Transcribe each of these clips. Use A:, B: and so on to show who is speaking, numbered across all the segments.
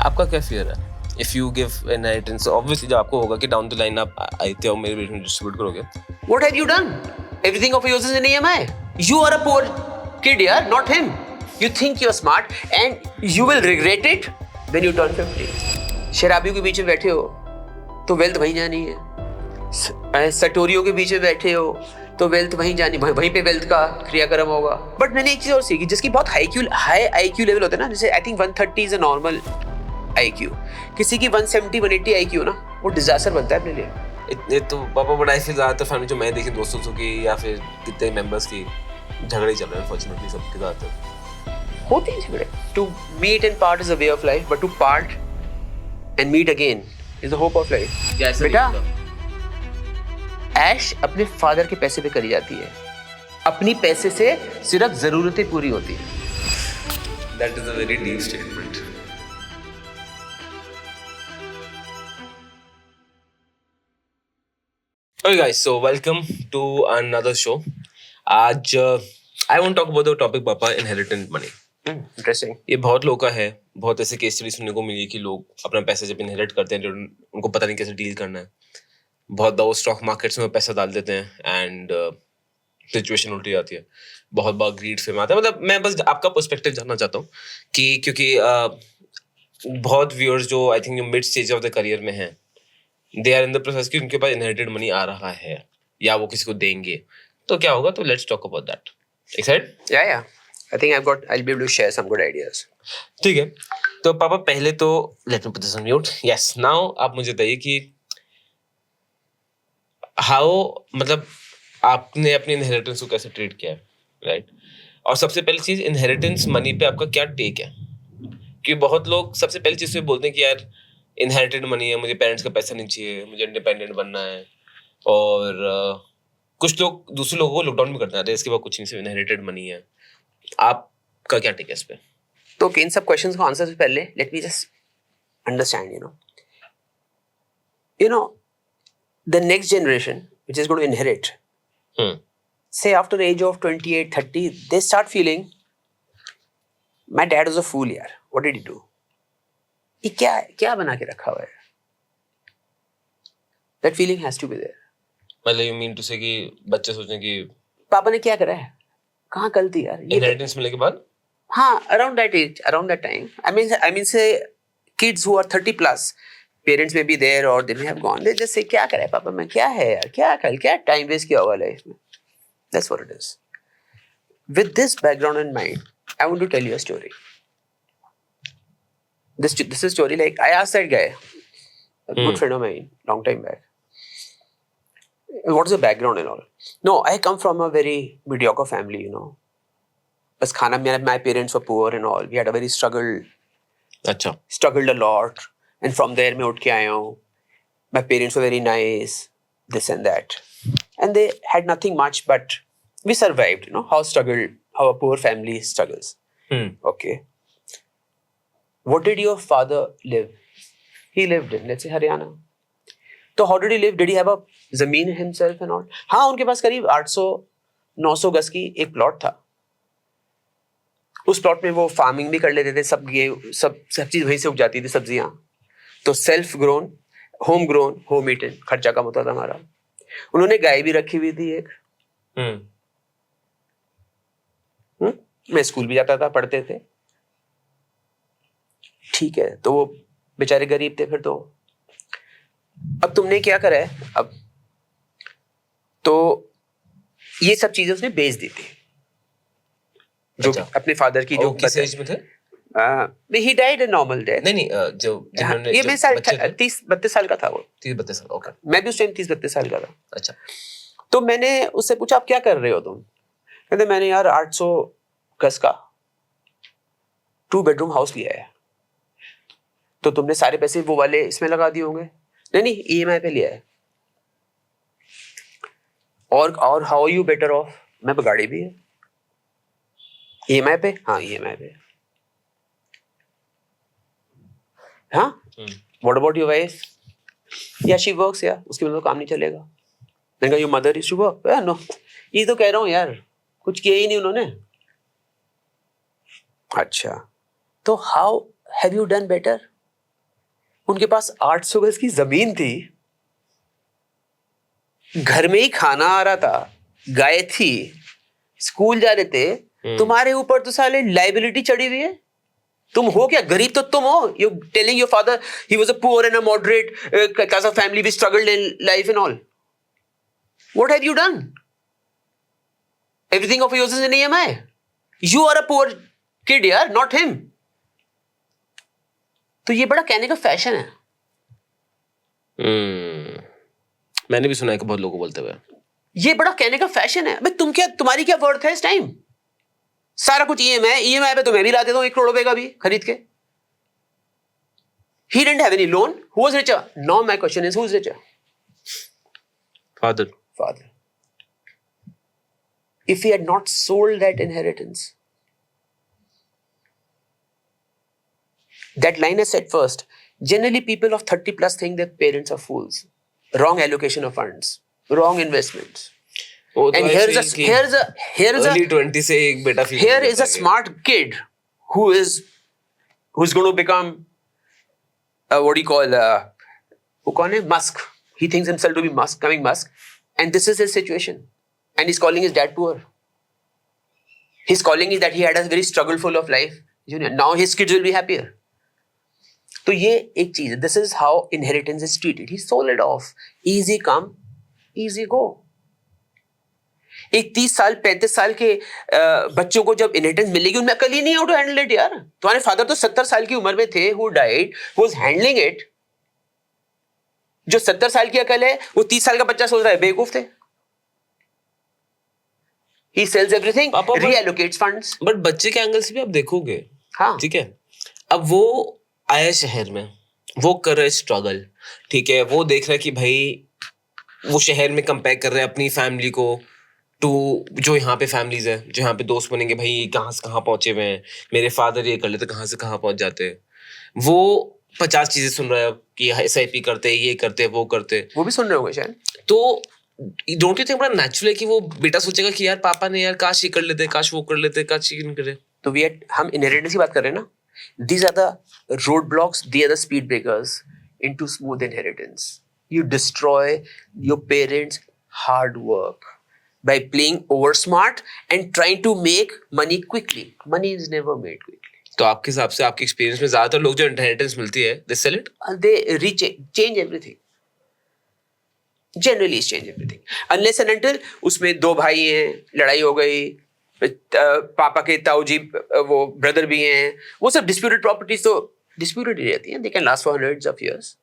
A: आपका क्या fear है? If you give inheritance, obviously जब आपको होगा कि down the line आप आते हो मेरे बेटे में distribute करोगे.
B: What have you done? Everything of yours is in EMI. You are a poor kid, yaar, not him. You think you're smart and you will regret it when you turn 50. शराबियों के बीच में बैठे हो तो wealth वहीं जानी है, सटोरियों के बीच में बैठे हो तो वेल्थ वहीं जानी, वहीं पे वेल्थ का क्रियाक्रम होगा. बट मैंने एक चीज और सीखी, जिसकी बहुत हाई आईक्यू लेवल होता है ना, जैसे I think 130 is a normal IQ, किसी की 170 180 आईक्यू ना, वो डिजास्टर बनता है अपने लिए.
A: इतने तो पापा बट आई फील ज़्यादातर फैमिली जो मैं देखी दोस्तों की या फिर कितने मेंबर्स की झगड़े चल रहे हैं अनफॉर्चुनेटली सबके ज़्यादातर
B: होते हैं झगड़े. To meet and part is a way of life, but to part and meet again is the hope of life. बेटा, ऐश अपने फादर के पैसे पे करी जाती है, अपनी पैसे से सिर्फ जरूरतें पूरी होती है.
A: That is a very deep statement. Okay guys, so welcome to another show. आज I want to talk about the topic पापा inheritance money.
B: Interesting.
A: ये बहुत लोगों का है, बहुत ऐसे केस स्टडी सुनने को मिली कि लोग अपना पैसा जब इनहेरिट करते हैं उनको पता नहीं कैसे डील करना है. बहुत बार वो स्टॉक मार्केट्स में पैसा डाल देते हैं एंड सिचुएशन उल्टी जाती है. बहुत बार ग्रीड फेम आता है. मतलब मैं बस आपका पर्सपेक्टिव जानना चाहता हूँ कि क्योंकि बहुत व्यूअर्स जो आई थिंक जो mid stage of the career में हैं, they are in the process कि उनके पास इनहेरिटेड मनी आ रहा है या वो किसी को देंगे, तो क्या होगा. तो let's talk about that. Excited?
B: Yeah. I think I'll be able to share some good ideas.
A: ठीक है. तो पापा पहले तो let me put this on mute. Yes, now आप मुझे बताइए कि हाउ, मतलब आपने अपनी इनहेरिटेंस को कैसे ट्रीट किया है, राइट? और सबसे पहली चीज, इनहेरिटेंस मनी पे आपका क्या टेक है? क्योंकि बहुत लोग सबसे पहली चीज से बोलते हैं कि यार इनहेरिटेड मनी है, मुझे पेरेंट्स का पैसा नहीं चाहिए, मुझे इंडिपेंडेंट बनना है. और कुछ लोग दूसरे लोगों को लॉकडाउन भी करते हैं, इसके बाद कुछ नहीं, सिर्फ इनहेरिटेड मनी है. आपका क्या टेक है इस पे?
B: तो इन सब क्वेश्चंस को आंसर से पहले let me just understand, you know the next generation which is going to inherit, say after the age of 28 30, they start feeling my dad was a fool yaar, what did he do? ये क्या बना के रखा हुआ है? That feeling has to be there.
A: मतलब you mean to say कि बच्चे सोचें कि
B: पापा ने क्या करा है, कहाँ गलती यार.
A: इनहेरिटेंस मिलने के बाद,
B: हाँ, around that age, around that time, I mean say kids who are 30 plus, parents may be there or they may have gone, they just say क्या करा है पापा, मैं क्या है यार, क्या टाइम वेस्ट किया हुआ लाइफ में. That's what it is. With this background in mind, I want to tell you a story. This is a story, like I asked that guy, a good friend of mine, long time back, what is the background and all. No, I come from a very mediocre family, बस खाना, my parents were poor and all. We had a very struggled a lot, and from there मैं उठ के आया हूँ. My parents were very nice, this and that, and they had nothing much, but we survived. How a poor family struggles. Okay. What did your father live? He lived in, let's say, Haryana. तो how did he live? Did he have a जमीन himself and all? हाँ, उनके पास करीब 800-900 गज की एक plot था. उस प्लॉट में वो फार्मिंग भी कर लेते थे, सब चीज वहीं से उग जाती थी, सब्जियां. तो self grown, home grown, home eaten, खर्चा कम होता था हमारा. उन्होंने गाय भी रखी हुई थी एक. मैं स्कूल भी जाता था, पढ़ते थे. ठीक है, तो वो बेचारे गरीब थे. फिर तो अब तुमने क्या करा है, अब तो ये सब चीजें उसने बेच दी थी, जो अपने फादर की, जो
A: किस एज में थे?
B: he died a normal death.
A: नहीं, जो
B: ये मेरे साल 30-32 साल का था वो.
A: 30-32 साल, ओके.
B: मैं भी उस टाइम 30-32 साल का था.
A: अच्छा.
B: तो मैंने उससे पूछा, आप क्या कर रहे हो तुम? कहते मैंने यार 800 गज का 2 बेडरूम हाउस लिया है. तो तुमने सारे पैसे वो वाले इसमें लगा दिए होंगे? नहीं, EMI पे लिया है. और हाउ यू बेटर ऑफ? मैं पे गाड़ी भी है. EMI पे? हाँ, EMI पे. हाँ, व्हाट अबाउट योर वाइफ? या शी वर्क्स, या उसके बिना तो काम नहीं चलेगा. मैंने कहा your mother is to work? No. ये तो कह रहा हूँ यार, कुछ किया ही नहीं उन्होंने. अच्छा, तो how have you done better? उनके पास 800 गज की जमीन थी, घर में ही खाना आ रहा था, गाय थी, स्कूल जा रहे थे, तुम्हारे ऊपर तो साले लाइबिलिटी चढ़ी हुई है। तुम हो क्या? गरीब तो तुम हो। You telling your father he was a poor and a moderate class of family, we struggled in life and all. What have you done? Everything of yours is in EMI. You are a poor kid, यार, not him. तो ये बड़ा कहने का fashion है.
A: मैंने भी सुना है कि बहुत लोगों को बोलते हुए,
B: ये बड़ा कहने का फैशन है. भाई तुम क्या, तुम्हारी क्या वर्थ है इस टाइम? सारा कुछ EMI पे तो मैं भी ला देता हूँ 1 करोड़ रुपए का भी खरीद के. He didn't have any loan. Who was richer? Now my question is, who is richer?
A: Father.
B: If he had not sold that inheritance, that line I said first, generally people of 30 plus think their parents are fools. Wrong allocation of funds, wrong investments. And
A: early 20 से एक बेटा feel
B: here is a smart kid who's going to become what do you call वो कौन है? Musk. He thinks himself to be coming Musk, and this is his situation. And he's calling his dad poor. He's calling it that he had a very struggleful of life. Now his kids will be happier. तो ये एक चीज है. This is how inheritance is treated. He sold it off. Easy come, easy go. एक 30 साल 35 साल के बच्चों को जब इनहेरिटेंस मिलेगी, उनमें अकल ही नहीं, हाउ टू हैंडल इट यार. तुम्हारे फादर तो 70 साल की उम्र में थे, who died, who was handling it. जो 70 साल की अकल है वो 30 साल का बच्चा सोच रहा है बेवकूफ थे. He sells everything, reallocates funds.
A: But बच्चे के एंगल से भी आप देखोगे,
B: हाँ,
A: ठीक है, अब वो आया शहर में, वो कर रहा है स्ट्रगल, ठीक है, वो देख रहा है कि भाई वो शहर में कंपेयर कर रहे हैं अपनी फैमिली को टू जो यहाँ पे फैमिलीज है, जो यहाँ पे दोस्त बनेंगे, भाई कहाँ से कहाँ पहुंचे हुए हैं, मेरे फादर ये कर लेते कहाँ से कहाँ पहुंच जाते. वो 50 चीजें सुन रहा है कि SIP करते, ये करते, वो करते.
B: वो भी सुन रहे होंगे शायद.
A: तो डोंट यू थिंक बड़ा नेचुरल है कि वो बेटा सोचेगा कि यार पापा ने यार काश ये कर लेते, काश वो कर लेते, काश ये करे.
B: तो हम इनहेरिटेंस की बात कर रहे हैं ना. These are the roadblocks, they are the speed breakers into smooth inheritance. You destroy your parents' hard work by playing over smart and trying to make money quickly. Money is never made quickly.
A: तो आपके हिसाब से, आपके experience में ज्यादातर लोग जो inheritance मिलती है, they sell it?
B: They change everything. Generally change everything. Unless and until उसमें 2 भाई हैं, लड़ाई हो गई, पापा के ताऊ जी वो ब्रदर भी हैं, वो सब डिस्प्यूटेड प्रॉपर्टीज तो डिस्प्यूटेड ही रहती हैं. They can last for hundreds of years.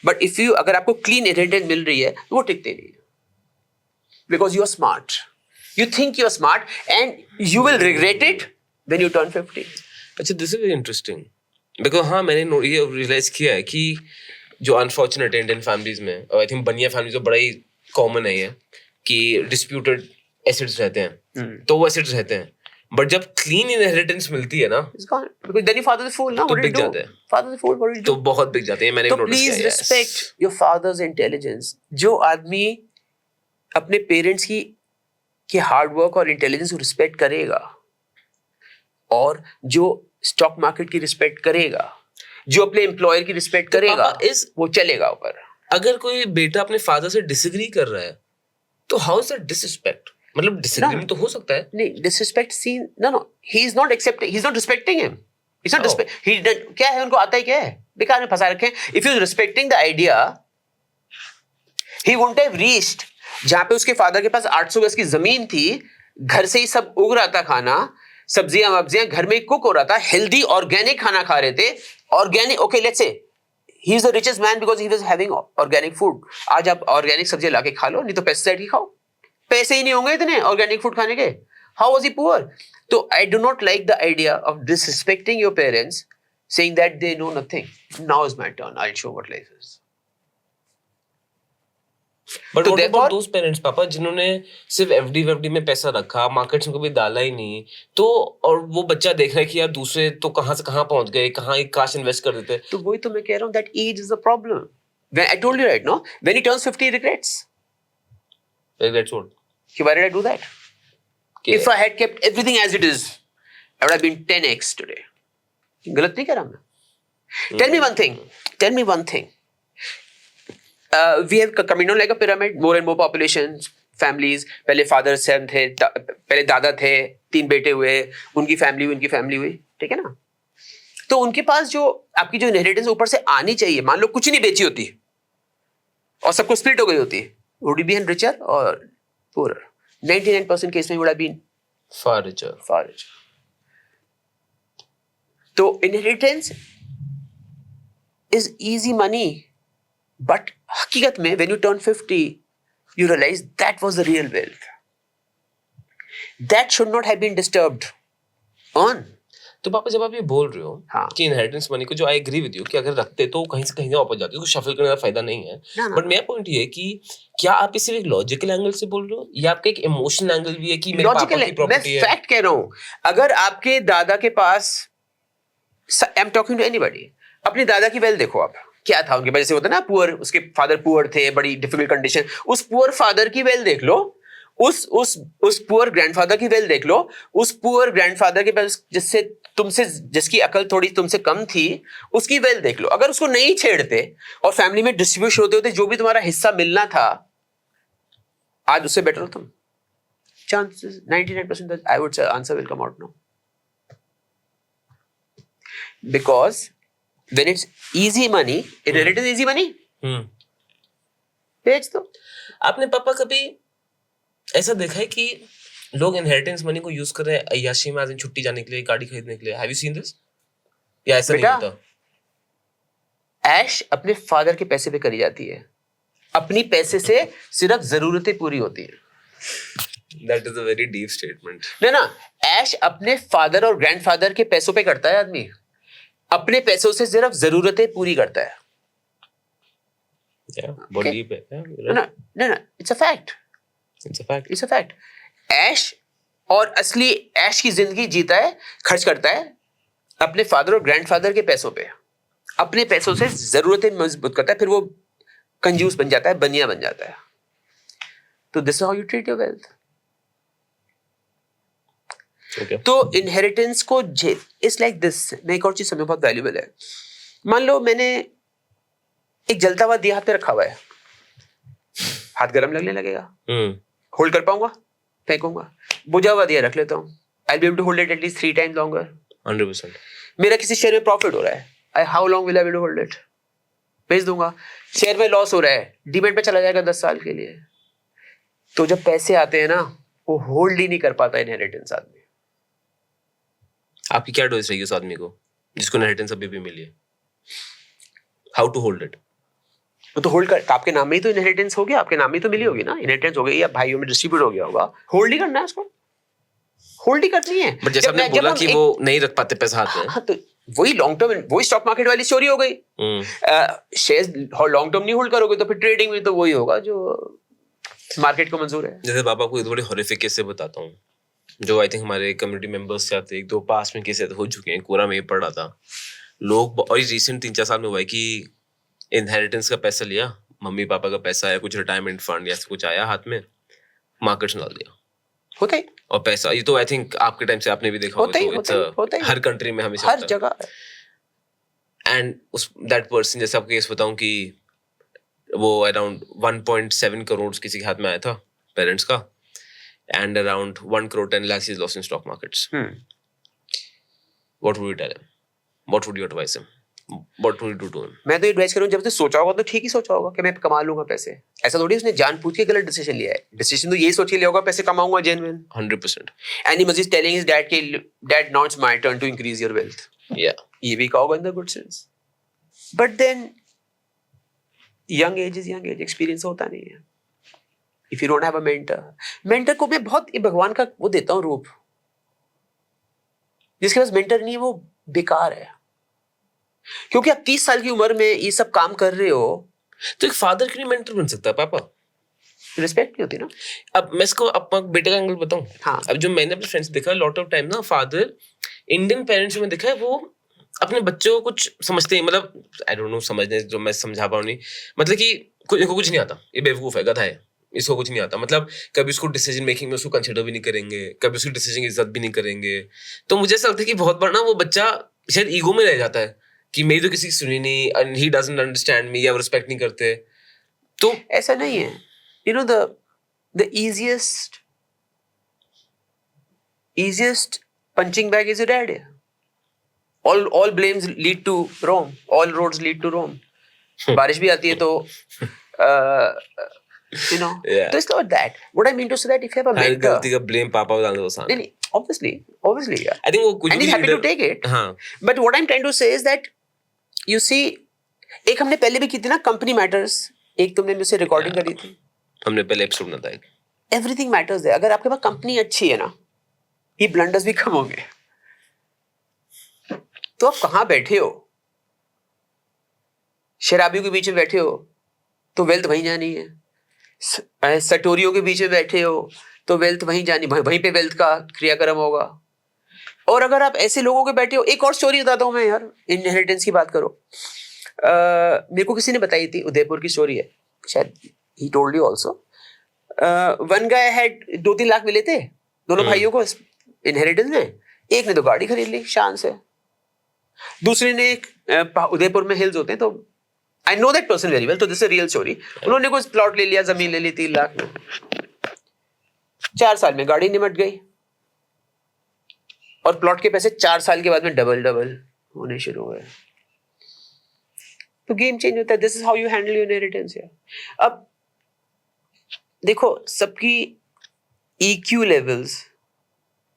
B: But if you, अगर आपको क्लीन इनहेरिटेंस मिल रही है वो टिकते नहीं है. Because you are smart, you think you are smart and you will regret it when you turn 50.
A: अच्छा, this is very interesting because हाँ, मैंने ये रियलाइज किया है कि जो अनफॉर्चुनेट इंडियन फैमिलीज में, और आई थिंक बनिया फैमिलीज में बड़ा ही कॉमन है ये, कि डिस्प्यूटेड एसेट्स रहते हैं, तो वो एसेट्स रहते हैं, बट जब क्लीन इनहेरिटेंस मिलती है ना,
B: तो
A: बिक जाते हैं, तो बहुत बिक जाते हैं. मैंने
B: तो
A: नोटिस किया है.
B: Please respect your fathers intelligence. जो आदमी अपने पेरेंट्स की हार्ड वर्क और इंटेलिजेंस को रिस्पेक्ट करेगा, और जो स्टॉक मार्केट की रिस्पेक्ट करेगा, जो अपने एम्प्लॉयर की रिस्पेक्ट करेगा, वो चलेगा ऊपर.
A: अगर कोई बेटा अपने फादर से डिसएग्री कर रहा है, तो हाउ इज दैट डिसरिस्पेक्ट? मतलब डिसएग्रीमेंट तो हो सकता है.
B: नहीं, disrespect scene, no, he is not accepting, he is not respecting him. Is not respect. ही क्या है, उनको आता ही क्या है, बेकार में फंसा रखे हैं. If you respecting the idea, he wouldn't have reached जहां पे उसके फादर के पास 800 गज की जमीन थी, घर से ही सब उग रहा था खाना, सब्जियां वब्जियां घर में कुक हो रहा था, हेल्दी ऑर्गेनिक खाना खा रहे थे. Organic, okay let's say he is the richest man because he was having organic food. आज आप ऑर्गेनिक सब्जियां लाके खा लो, नहीं तो पेस्टिसाइड की खाओ. पैसे ही नहीं होंगे इतने ऑर्गेनिक फूड खाने के. How was he poor? तो I do not like the idea of disrespecting your parents, saying that they know nothing. Now is my turn, I will show what life is.
A: But what about those parents पापा जिन्होंने सिर्फ FD में पैसा रखा, markets में कभी डाला ही नहीं, तो और वो बच्चा देख रहा है कि यार दूसरे तो कहां से कहां पहुंच गए, कहां एक काश इन्वेस्ट कर देते.
B: तो वही तो मैं कह रहा हूं, that age is the problem. When I told you right, no, when he turns 50 regrets.
A: Regrets what?
B: Why did I do that? If I had kept everything as it is, I would have been 10x today. गलत नहीं कह रहा मैं. Tell me one thing. We have coming down like a pyramid, more and more populations, families. पहले father son थे, पहले दादा थे, 3 बेटे हुए, उनकी family हुई, ठीक है ना? तो उनके पास जो आपकी जो इनहेरिटेंस ऊपर से आनी चाहिए, मान लो कुछ नहीं बेची होती और सबको स्प्लिट हो गई होती, would you be richer or poorer? 99% case में would have been
A: far richer.
B: तो inheritance is easy money, but हकीकत में when you turn 50 you realize that was the real wealth. That should not have been disturbed on.
A: तो पापा जब आप ये बोल रहे हो
B: हाँ.
A: कि इनहेरिटेंस मनी को, जो आई एग्री विद यू कि अगर रखते तो कहीं से कहीं वापस जाती है, उसको शफल करने का फायदा नहीं है, बट मेरा पॉइंट ये है कि क्या आप इसे एक लॉजिकल एंगल से बोल रहे हो या आपका एक इमोशनल एंगल भी है कि मेरे पापा की प्रॉपर्टी है?
B: मैं फैक्ट कह रहा हूँ, अगर आपके दादा के पास, I am talking to anybody, अपने दादा की वेल्थ देखो आप, क्या था उनके पास, जैसे होता है ना पुअर, उसके फादर पुअर थे, बड़ी डिफिकल्ट कंडीशन, उस पुअर फादर की वेल्थ देख लो, उस पुअर ग्रैंडफादर की वेल्थ देख लो, उस पुअर ग्रैंडफादर के पास जिसकी अकल थोड़ी तुमसे कम थी, उसकी वेल्थ देख लो। अगर उसको नहीं छेड़ते और फैमिली में डिस्ट्रीब्यूशन होते जो भी तुम्हारा हिस्सा मिलना था, आज उससे बेटर हो तुम। Chances 99% I would say answer will come out no. Because when it's easy money, inheritance easy money, बेच दो।
A: आपने पापा कभी ऐसा देखा है कि लोग इनहेरिटेंस मनी को यूज कर रहे हैं अय्याशी में, आज छुट्टी जाने के लिए, गाड़ी खरीदने के लिए? Have you seen this? या ऐसा नहीं होता?
B: ऐश अपने फादर के पैसे पे करी जाती है, अपनी पैसे से सिर्फ जरूरतें पूरी होती है।
A: That is a very deep statement.
B: ना, ऐश अपने फादर और ग्रैंडफादर के पैसों पे करता है आदमी, अपने पैसों से सिर्फ जरूरतें पूरी करता है।
A: बहुत डीप है।
B: ना, it's a fact. ऐश और असली ऐश की जिंदगी जीता है, खर्च करता है अपने फादर और ग्रैंडफादर के पैसों पे, अपने पैसों से जरूरतें मजबूत करता है, फिर वो कंजूस बन जाता है, बनिया बन जाता है। तो this is how you treat your wealth. तो इनहेरिटेंस को इट्स लाइक दिस। मैं एक और चीज समझ, बहुत वैल्यूबल है। मान लो मैंने एक जलता हुआ दिया हाथ पे रखा हुआ है, हाथ गर्म लगने लगेगा, होल्ड कर पाऊंगा? फेंकूंगा। बुझा हुआ दिया रख लेता हूँ, I will be able to hold it at least 3 times longer।
A: 100%।
B: मेरा किसी शेयर में प्रॉफिट हो रहा है, how long will I be able to hold it? बेच दूंगा। शेयर में लॉस हो रहा है, डीमेट पे चला जाएगा 10 साल के लिए। तो जब पैसे आते हैं ना, वो होल्ड ही नहीं कर पाता इनहेरिटेंस आदमी।
A: आपकी क्या एडवाइस रहेगी उस आदमी को जिसको इनहेरिटेंस अभी भी मिली है? How to hold it?
B: तो होल्ड कर, आपके नाम में ही तो इनहेरिटेंस हो गया, आपके नाम में ही तो मिली होगी ना, इनहेरिटेंस हो गई या भाइयों में डिस्ट्रीब्यूट हो गया होगा, होल्ड ही करना है उसको, होल्ड ही करनी है।
A: बट जैसे आपने बोला कि वो नहीं रख पाते पैसा हाथ में,
B: हाँ, तो वही लॉन्ग टर्म, वही स्टॉक मार्केट वाली स्टोरी हो गई। शेयर्स लॉन्ग टर्म नहीं होल्ड करोगे तो फिर ट्रेडिंग में तो वही होगा जो मार्केट को मंजूर है।
A: जैसे पापा को एक थोड़ी हॉरिफिक केस से बताता हूँ, जो आई थिंक हमारे कम्युनिटी मेंबर्स से आते, 1-2 पास में केस हो चुके हैं, कोरा में पढ़ रहा था लोग, और रिसेंट 3-4 साल में हुआ है कि इनहेरिटेंस का पैसा लिया, मम्मी पापा का पैसा आया, कुछ रिटायरमेंट फंड या कुछ आया हाथ में, मार्केट में डाल दिया।
B: होता है।
A: और पैसा, ये तो आई थिंक आपके टाइम से आपने भी देखा होगा, हर कंट्री में हमेशा
B: हर जगह।
A: एंड उस दैट पर्सन, जैसे आपको केस बताऊं कि वो अराउंड 1.7 करोड़ किसी के हाथ में आया था पेरेंट्स का, and around 1 crore 10 lakhs is lost in stock markets. What would you tell him? What would you advise him? What would you do to him?
B: मैं तो एडवाइस करूँ, जब उसने सोचा होगा तो ठीक ही सोचा होगा कि मैं कमा लूंगा पैसे। ऐसा थोड़ी उसने जानबूझ के गलत डिसीजन लिया है। डिसीजन तो यही सोच के लिया होगा पैसे कमाऊंगा genuine.
A: 100%.
B: And he must be telling his dad कि dad, now it's my turn to increase your wealth.
A: Yeah.
B: ये भी कहा होगा in the good sense. But then young age is young age, experience होता नहीं है। If you don't have a mentor को मैं बहुत भगवान का वो देता हूँ रूप, जिसके पास मेंटर नहीं है वो बेकार है। क्योंकि आप 30 साल की उम्र में ये सब काम कर रहे हो,
A: तो एक फादर क्यों नहीं मेंटर बन सकता पापा?
B: रिस्पेक्ट नहीं होती ना।
A: अब मैं इसको अपना बेटे का एंगल बताऊं।
B: हाँ।
A: अब जो मैंने अपने फ्रेंड्स देखा, लॉट ऑफ टाइम ना फादर, इंडियन पेरेंट्स में देखा है, वो अपने बच्चों को कुछ समझते हैं, मतलब आई डोंट नो, समझने जो मैं समझा पाऊँ नहीं, मतलब कि इनको कुछ नहीं आता, ये बेवकूफ है, गधा है, इसको कुछ नहीं आता, मतलब कभी उसको डिसीजन मेकिंग में उसको कंसिडर भी नहीं करेंगे, कभी उसकी डिसीजन की इज्जत भी नहीं करेंगे। तो मुझे ऐसा लगता है कि बहुत बार ना वो बच्चा शायद ईगो में रह जाता है कि मेरी तो किसी की सुनी नहीं, and he doesn't understand me, या वो रिस्पेक्ट नहीं करते, तो
B: ऐसा नहीं है. You know, the easiest punching bag is your dad. All blames lead to Rome. All roads lead to Rome. बारिश भी आती है तो you know.
A: Yeah.
B: So it's not that. What I mean to say that if you have a
A: her
B: mentor,
A: गलती का blame पापा को डालने को आसान है.
B: नहीं, obviously, yeah.
A: I think वो कुछ
B: And
A: भी
B: he's happy to
A: leader-
B: take it.
A: हाँ,
B: But what I'm trying to say is that you see, एक हमने पहले भी की थी ना कंपनी मैटर्स, एक तुमने मुझसे रिकॉर्डिंग करी थी.
A: हमने पहले एपिसोड में बताया.
B: एवरीथिंग मैटर्स है. अगर आपके पास कंपनी अच्छी है ना, ये ब्लंडर्स भी कम होंगे. तो आप कहाँ बैठे हो, शराबियों के बीच में बैठे हो तो वेल्थ वहीं जानी है. सटोरियों के बीच में बैठे हो तो वेल्थ वहीं जानी, वहीं पे वेल्थ का क्रियाक्रम होगा. और अगर आप ऐसे लोगों के बैठे हो, एक और स्टोरी बताता हूँ मैं यार, इनहेरिटेंस की बात करो. मेरे को किसी ने बताई थी, उदयपुर की स्टोरी है शायद, he told you also. One guy had 2-3 lakh मिले थे दोनों भाइयों को इनहेरिटेंस में. एक ने तो गाड़ी खरीद ली शान से, दूसरे ने उदयपुर में हिल्स होते हैं तो I know that person very well, तो दिस इज रियल स्टोरी. उन्होंने कुछ प्लॉट ले लिया, जमीन ले ली 3 लाख में. 4 साल में गाड़ी निमट गई और प्लॉट के पैसे 4 साल के बाद में डबल होने शुरू हुए. तो गेम चेंज होता है. This is how you handle your inheritance. अब देखो, सबकी EQ लेवल्स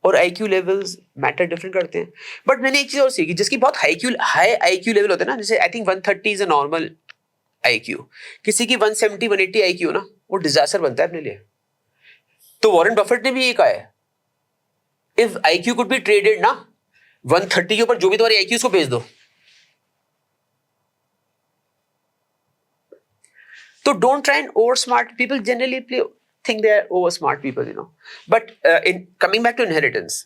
B: और IQ लेवल्स मैटर डिफरेंट करते हैं. बट मैंने एक चीज और सीखी, जिसकी बहुत हाई IQ लेवल होता है ना, जैसे I think 130 is a normal IQ. किसी की 170-180 IQ ना, वो डिजास्टर बनता है अपने लिए. तो वॉरेन बफेट ने भी ये कहा है, if IQ could be traded ना, 130 के ऊपर जो भी तुम्हारी IQ उसको बेच दो. तो don't try and over smart. People generally think they are over smart people, you know. But in coming back to inheritance,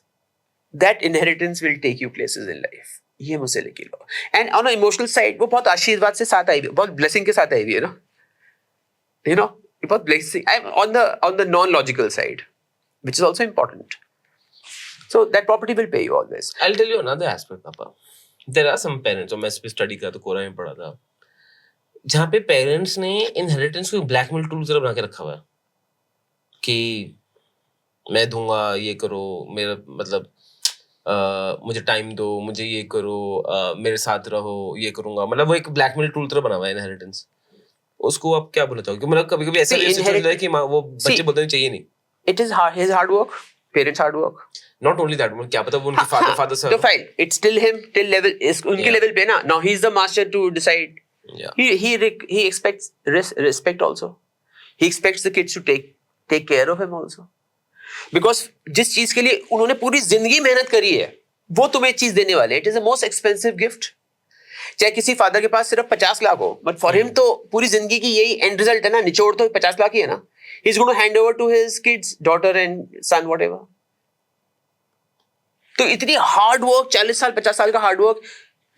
B: that inheritance will take you places in life. ये मुझसे लेके लो. And on an emotional side, वो बहुत आशीर्वाद से साथ आई हुई, बहुत blessing के साथ आई हुई है ना. You know, बहुत blessing. I'm on the non-logical side, which is also important. So that property will pay you always.
A: I'll tell you another aspect, Papa. There are some parents, और मैं इस पे स्टडी करा तो कोरा में पढ़ा था, जहाँ पे पेरेंट्स ने इनहेरिटेंस को ब्लैकमेल टूल तरह बना के रखा हुआ है कि मैं दूंगा, ये करो, मेरा मतलब मुझे टाइम दो, मुझे ये करो, मेरे साथ रहो, ये करूंगा. मतलब वो एक ब्लैकमेल टूल तरह बना हुआ है इनहेरिटेंस. उसको आप क्या बोलना चाहोगे? मतलब कभी कभी ऐसा सिचुएशन है कि वो बच्चे बोलते हैं चाहिए नहीं.
B: It is his hard work, parents hard work.
A: Not only that, क्या पता वो उनके फादर से
B: तो fine, it's still him, till level उनके लेवल पे ना. Now he is the master to decide. He expects respect also. He expects the kids to take care of him also. Because जिस चीज के लिए उन्होंने पूरी जिंदगी मेहनत करी है, वो तुम्हें चीज देने वाले. It is the most expensive gift. चाहे किसी फादर के पास सिर्फ 50 लाख हो, बट फॉर हिम तो पूरी जिंदगी की यही एंड रिजल्ट है ना, निचोड़ तो 50 लाख ही है ना. He is going to hand over to his kids, daughter and son, whatever. तो इतनी हार्ड वर्क, 40 साल 50 साल का hard work,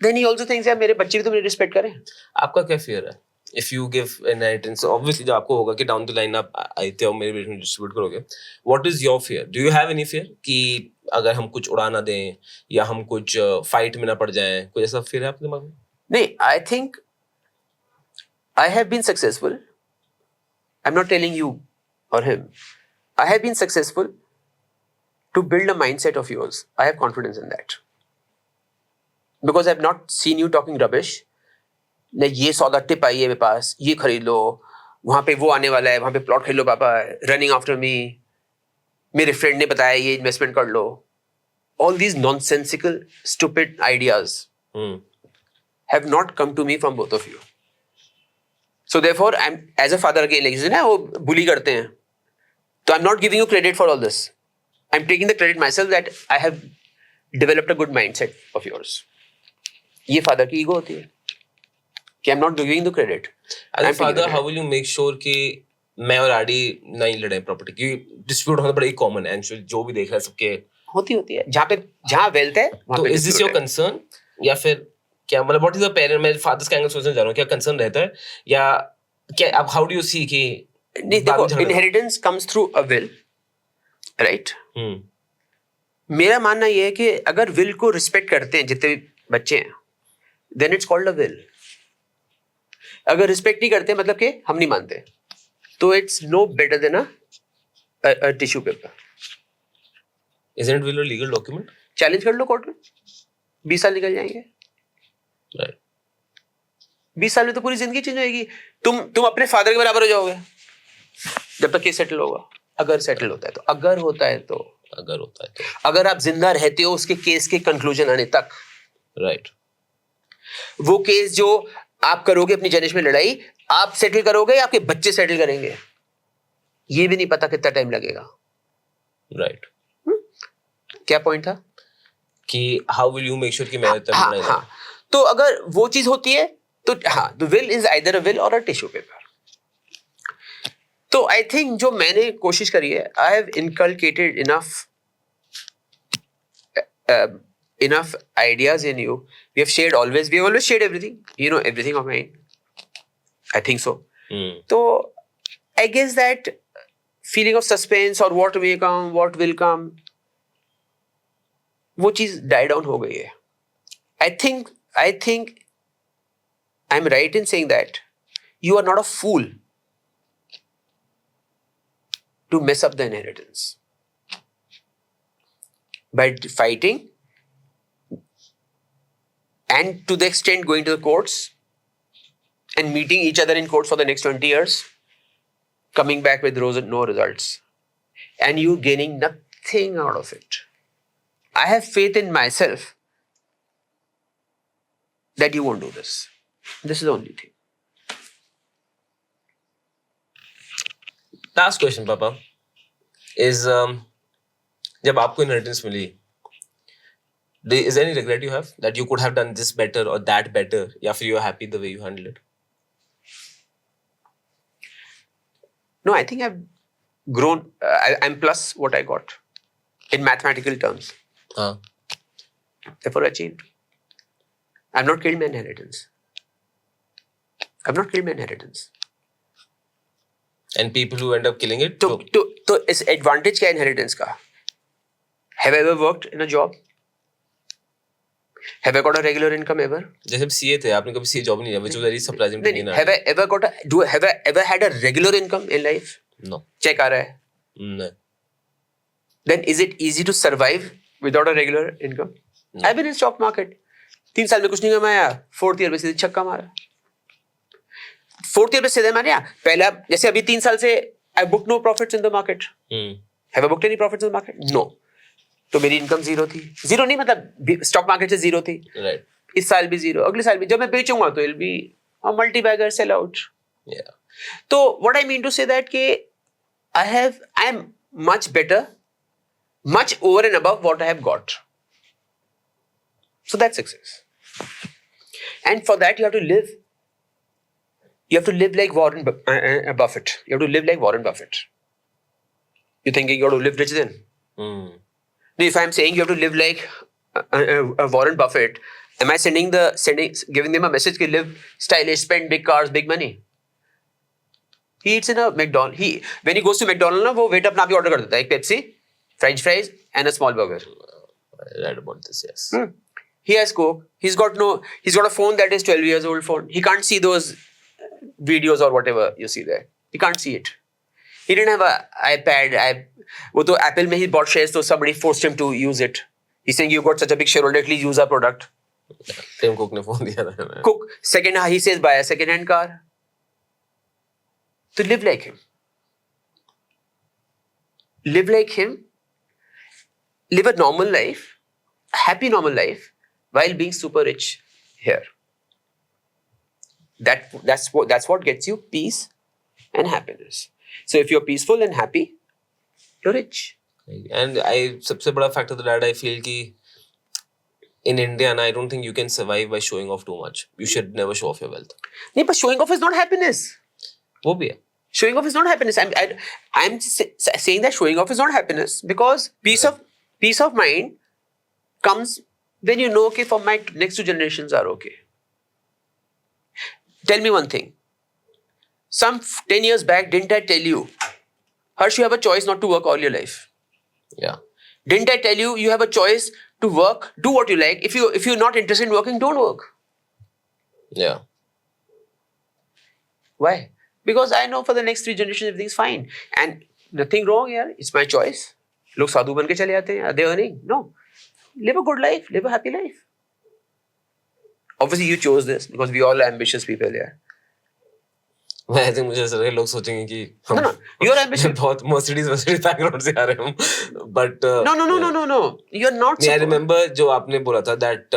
B: then he also thinks यार मेरे बच्चे भी तो मेरी रिस्पेक्ट करें.
A: आपका क्या फियर है? If you give inheritance, obviously जो आपको होगा कि down the line आप आते हो मेरे बेटे में डिस्ट्रीब्यूट करोगे. What is your fear? Do you have any fear कि अगर हम कुछ उड़ा ना दें या हम कुछ फाइट में ना पड़ जाएं? कोई ऐसा fear है आपके दिमाग में?
B: नहीं, I think I have been successful. I'm not telling you or him. I have been successful to build a mindset of yours. I have confidence in that. Because I have not seen you talking rubbish. नहीं, ये सौदा tip I है मेरे पास, ये खरीद लो, वहां पे वो आने वाला है, वहां पे प्लॉट खरीद लो पापा, रनिंग आफ्टर मी, मेरे फ्रेंड ने बताया ये इन्वेस्टमेंट कर लो. All these nonsensical, stupid ideas have not come to me from both of you. So therefore, I'm as a father again, like ना वो bully करते हैं, तो I'm not giving you credit for all this. I'm taking the credit myself that I have developed a good mindset of yours. ये father की ego होती है कि I'm not giving the credit.
A: As a father, how will you make sure कि मैं और आडी नहीं लड़े प्रॉपर्टी की? डिस्प्यूट होना बड़ा एक कॉमन है, जो भी देख रहा है सबके होती है. जहाँ वेल्थ है वहाँ पे. तो इज दिस योर कंसर्न या फिर क्या, मतलब व्हाट इज द पेरेंट, मैं फादर्स का एंगल सोचने जा रहा हूँ, क्या कंसर्न रहता है या क्या, अब हाउ डू यू सी कि नहीं? देखो, inheritance comes through a will, right. मेरा मानना ये है कि अगर विल को रिस्पेक्ट करते हैं जितने भी बच्चे हैं,
B: then it's called a will. अगर रिस्पेक्ट नहीं करते मतलब कि हम नहीं मानते, तो it's no better than a tissue paper.
A: Isn't it will a legal document?
B: Challenge कर लो कोर्ट में, 20 साल निकल जाएंगे.
A: Right.
B: 20 साल में तो पूरी जिंदगी चेंज होगी. तुम अपने फादर के बराबर हो जाओगे जब तक केस सेटल होगा. अगर सेटल होता है तो, अगर होता है तो,
A: अगर होता है तो,
B: अगर आप जिंदा रहते हो उसके केस के कंक्लूजन आने तक.
A: राइट.
B: वो केस जो आप करोगे अपनी जनरेशन में लड़ाई, आप सेटल करोगे या आपके बच्चे सेटल करेंगे, ये भी नहीं पता कितना टाइम लगेगा.
A: राइट.
B: क्या पॉइंट था
A: कि how will you make sure कि मैं तब लड़ाई.
B: हाँ. तो अगर वो चीज होती है तो हाँ, the will is either a will और अ टिश्यू पेपर. तो आई थिंक जो मैंने कोशिश करी है, I have inculcated enough ideas in you. We have always shared everything. You know everything of mine. I think so. So I guess that feeling of suspense or what may come, what will come, वो चीज die down हो गई है. I think I'm right in saying that you are not a fool to mess up the inheritance by fighting, and to the extent going to the courts and meeting each other in courts for the next 20 years, coming back with no results, and you gaining nothing out of it. I have faith in myself that you won't do this. This is the only thing.
A: Last question, Papa, is जब आपको inheritance milli, is there any regret you have that you could have done this better or that better, या फिर you are happy the way you handled it?
B: No, I think I've grown. I'm plus what I got in mathematical terms. Therefore, achieved. I've not killed my inheritance.
A: And people who end up killing it?
B: तो इस advantage क्या inheritance का? Have I ever worked in a job? Have I got a regular income ever?
A: जैसे CA थे, आपने कभी CA job नहीं किया, which was very surprising to me.
B: Have I ever had a regular income in life?
A: No.
B: Check आ रहा है?
A: No.
B: Then is it easy to survive without a regular income? No. I've been in stock market. 3 साल में कुछ नहीं कमाया, 4th year में सीधे छक्का मारा. 4th year में सीधे मारा. पहला जैसे अभी 3 साल से I booked no profits in the market. Have I booked any profits in the market? No. तो मेरी इनकम 0 थी. 0 नहीं मतलब स्टॉक मार्केट से 0 थी.
A: Right.
B: इस साल भी 0, अगले साल भी. जब मैं बेचूंगा तो it'll be a multi-bagger sellout.
A: Yeah.
B: तो what I mean to say that कि I am much better, much over and above what I have got. So that's success. And for that you have to live. You have to live like Warren Buffett. You have to live like Warren Buffett. You thinking you have to live rich then? No, if I'm saying you have to live like Warren Buffett, am I giving them a message to live stylish, spend big cars, big money? He eats in a McDonald's. When he goes to McDonald's, ना वो wait अपना भी order कर देता है, एक Pepsi, French fries, and a small burger.
A: I read about this, yes.
B: He has Coke. He's got a phone that is 12 years old phone. He can't see those videos or whatever you see there. He can't see it. He didn't have an iPad. वो तो Apple में he bought shares, so somebody forced him to use it. He's saying you got such a big shareholder, at least use our product.
A: Tim Cook ने phone दिया था.
B: Cook he says buy a second-hand car. To live like him. Live like him. Live a normal life, a happy normal life, while being super rich here. That's what gets you peace and happiness. So if you're peaceful and happy, you're rich.
A: And सबसे बड़ा factor that I feel कि in India, and I don't think you can survive by showing off too much. You should never show off your wealth.
B: No, but showing off is not happiness.
A: वो भी है.
B: Showing off is not happiness. I'm saying that showing off is not happiness because peace of mind comes when you know, okay, for my next 2 generations are okay. Tell me one thing. Some 10 years back, didn't I tell you, Harsh, you have a choice not to work all your life.
A: Yeah.
B: Didn't I tell you, you have a choice to work, do what you like. If you're not interested in working, don't work.
A: Yeah.
B: Why? Because I know for the next 3 generations everything's fine and nothing wrong here. It's my choice. लोग साधु बन के चले जाते हैं. Are they earning? No. Live a good life. Live a happy life. Obviously, you chose this because we all are ambitious people here.
A: I think मुझे ऐसा लगा लोग सोचेंगे कि
B: No, you're ambitious.
A: बहुत Mercedes बैकग्राउंड से आ रहे हैं हम, but
B: No. You're not.
A: I remember जो आपने बोला था that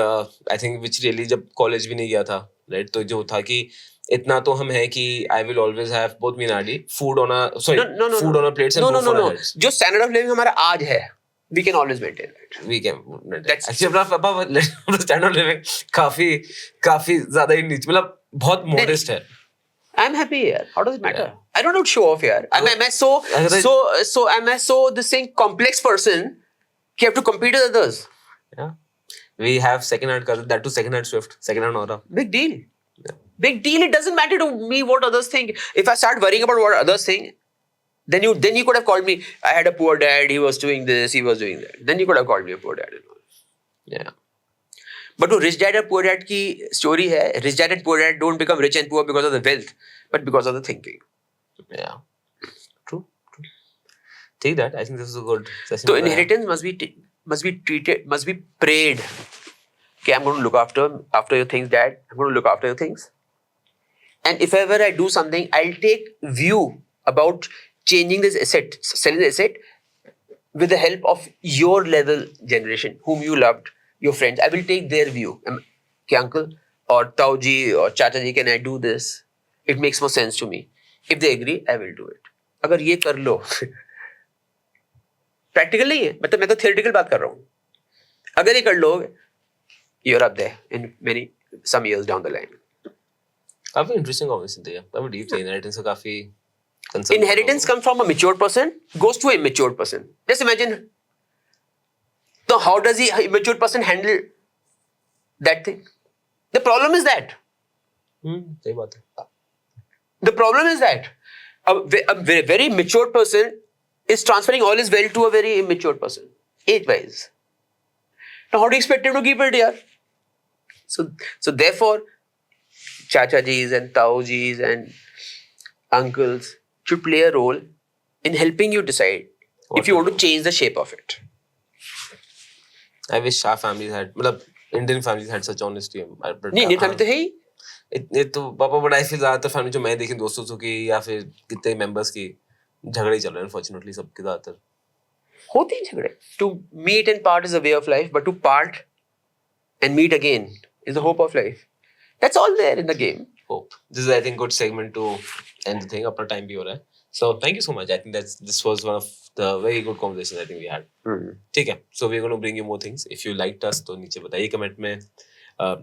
A: I think which really जब कॉलेज भी नहीं गया था, right? तो जो था कि इतना तो हम है कि I will always have both me and Adi food on a food on a plates and roof on our heads.
B: जो standard of living हमारा आज है, we can always maintain that.
A: We can.
B: That's
A: actually अपना पापा standard of living काफी ज्यादा ही नीचे, मतलब बहुत modest है.
B: I'm happy here. How does it matter? I don't have to show off here. Am I so this thing complex person? You have to compete with others.
A: Yeah. We have second-hand cars, that too second-hand Swift, second-hand Aura.
B: Big deal.
A: Yeah.
B: Big deal. It doesn't matter to me what others think. If I start worrying about what others think, then you could have called me. I had a poor dad. He was doing this. He was doing that. Then you could have called me a poor dad.
A: Yeah.
B: But वो rich dad and poor dad की story है. Rich dad and poor dad don't become rich and poor because of the wealth, but because of the thinking.
A: Yeah. True. Take that. I think this is a good session.
B: So inheritance must be prayed. Okay, I'm going to look after your things, Dad. I'm going to look after your things. And if ever I do something, I'll take view about changing this asset, selling the asset, with the help of your level generation, whom you loved, your friends. I will take their view. Okay, uncle or Tauji or Chachaji, can I do this? It makes more sense to me. If they agree, I will do it. अगर ये कर लो, practical नहीं है, मतलब मैं तो theoretical बात कर रहा हूँ. अगर ये कर लो, you're up there in some years down the line.
A: काफी इंटरेस्टिंग कॉन्वर्सेशन थी. काफी डीप थी. इनहेरिटेंस का काफी concern.
B: Inheritance comes from a mature person, goes to a immature person. Just imagine. So how does the immature person handle that thing? The problem is that.
A: सही बात है.
B: The problem is that a very mature person is transferring all his wealth to a very immature person, age-wise. Now, how do you expect him to keep it here? So therefore, Chachajis and Taojis and uncles should play a role in helping you decide if you want to change the shape of it.
A: I wish our families had, मतलब Indian families had such honesty.
B: नहीं, Indian family तो है ही.
A: ये तो पापा, but I feel ज्यादातर family जो मैं देखी दोस्तों की या फिर कितने मेंबर्स की झगड़े ही चल रहे हैं अनफॉर्चुनेटली सबके ज्यादातर.
B: होते हैं झगड़े. To meet and part is a way of life, but to part and meet again is the hope of life. That's all there in the game.
A: Hope. This is I think good segment to end the thing. अपना time भी हो रहा है. So thank you so much. I think this was one of the very good conversations I think we had. ठीक है. So we're going to bring you more things. If you liked us तो नीचे बताइए comment में.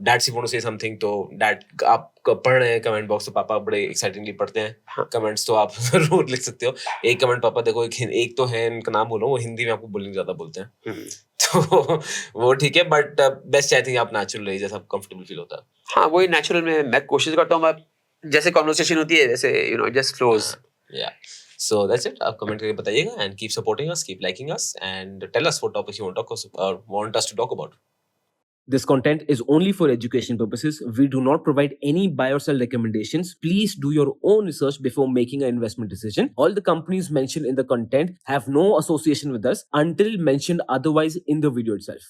A: Dad if you want to say something तो Dad आप पढ़ रहे हैं कमेंट बॉक्स तो पापा बड़े एक्साइटिंगली पढ़ते हैं कमेंट्स तो आप जरूर लिख सकते हो. एक कमेंट पापा देखो एक तो है इनका नाम बोलो वो हिंदी में आपको बोलने ज्यादा बोलते हैं तो वो ठीक है बट बेस्ट आई थिंक आप नेचुरल रहिए जैसा आपको कंफर्टेबल फील होता है.
B: हाँ वही नेचुरल में मैं कोशिश करता हूँ. जैसे कॉन्वर्सेशन होती है वैसे just flows.
A: So that's it. आप कमेंट करके बताइएगा and keep supporting us, keep liking us and tell us what topics you want us to talk about.
C: This content is only for education purposes. We do not provide any buy or sell recommendations. Please do your own research before making an investment decision. All the companies mentioned in the content have no association with us until mentioned otherwise in the video itself.